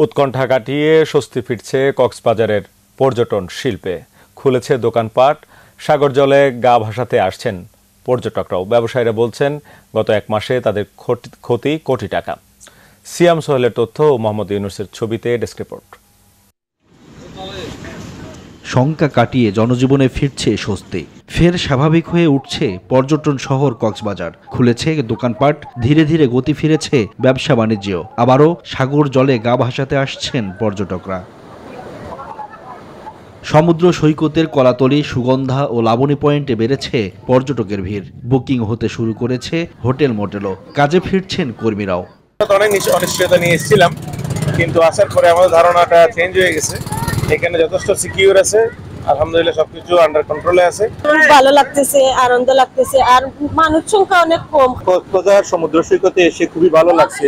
উৎকণ্ঠা কাটিয়ে স্বস্তি ফিরছে কক্সবাজারের পর্যটন শিল্পে। খুলেছে দোকানপাট, সাগর জলে গা ভাসাতে আসছেন পর্যটকরাও। ব্যবসায়ীরা বলছেন গত এক মাসে তাদের ক্ষতি কোটি টাকা। সিয়াম সোহেলের তথ্য ও মোহাম্মদ ইউনুসের ছবিতে ডেস্ক রিপোর্ট। শঙ্কা কাটিয়ে জনজীবনে ফিরছে স্বস্তি, ফের স্বাভাবিক হয়ে উঠছে পর্যটন শহর কক্সবাজার। খুলেছে দোকানপাট, ধীরে ধীরে গতি ফিরেছে ব্যবসা বাণিজ্যেও। আবারও সাগর জলে গা ভাসাতে আসছেন পর্যটকরা। সমুদ্র সৈকতের কলাতলি, সুগন্ধা ও লাবণী পয়েন্টে বেড়েছে পর্যটকের ভিড়। বুকিং হতে শুরু করেছে হোটেল মোটেলও। কাজে ফিরছেন কর্মীরাও। অনেক অনিশ্চয়তা নিয়ে এসেছিলাম, কিন্তু আসার পরে আমাদের ধারণাটা চেঞ্জ হয়ে গেছে। এখানে যথেষ্ট সিকিউর আছে, আলহামদুলিল্লাহ সবকিছু আন্ডার কন্ট্রোলে আছে। ভালো লাগতেছে, আনন্দ লাগতেছে, আর মানুষ সংখ্যা অনেক কম। কক্সবাজার সমুদ্র সৈকতে এসে খুবই ভালো লাগছে,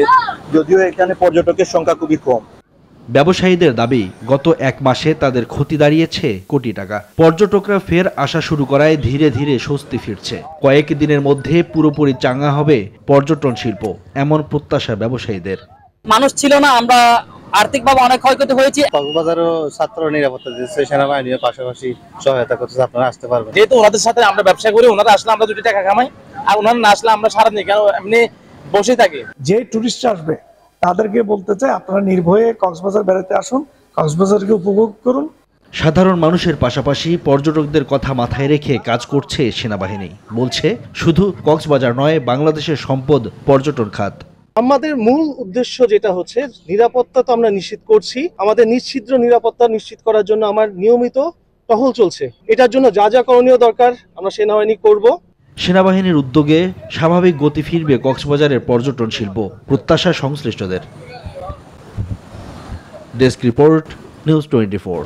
যদিও এখানে পর্যটকের সংখ্যা খুবই কম। ব্যবসায়ীদের দাবি, গত এক মাসে তাদের ক্ষতি দাঁড়িয়েছে কোটি টাকা। পর্যটকরা ফের আসা শুরু করায় ধীরে ধীরে স্বস্তি ফিরছে। কয়েক দিনের মধ্যে পুরোপুরি চাঙ্গা হবে পর্যটন শিল্প, এমন প্রত্যাশা ব্যবসায়ীদের। মানুষ ছিল না, আমরা আর্থিকভাবে অনেক ক্ষয়ক্ষতি হয়েছে। কক্সবাজারও ছাত্র নিরাপত্তা দিচ্ছে, সেনাবাহিনীর পাশাপাশি সহায়তা করতেছে, আপনারা আসতে পারবেন। যেহেতু ওনাদের সাথে আমরা ব্যবসা করি, ওনারা আসলে আমরা 2 টাকা কামাই, আর ওনারা না আসলে আমরা সারাদিন কেন এমনি বসে থাকি। যে টুরিস্ট আসবে তাদেরকে বলতে চাই, আপনারা নির্ভয়ে কক্সবাজার বেড়াতে আসুন, কক্সবাজারকে উপভোগ করুন। সাধারণ মানুষের পাশাপাশি পর্যটকদের কথা মাথায় রেখে কাজ করছে সেনাবাহিনী। বলছে, শুধু কক্সবাজার নয়, বাংলাদেশের সম্পদ পর্যটন খাত। আমাদের মূল উদ্দেশ্য যেটা হচ্ছে নিরাপত্তা তো আমরা নিশ্চিত করছি। আমাদের নিশ্চিদ্র নিরাপত্তা নিশ্চিত করার জন্য আমার নিয়মিত টহল চলছে। এটার জন্য যা যা করণীয় দরকার আমরা সেনাবাহিনী করব। সেনাবাহিনীর উদ্যোগে স্বাভাবিক গতি ফিরবে কক্সবাজারের পর্যটন শিল্প, প্রত্যাশা সংশ্লিষ্টদের। Desk report, news 24।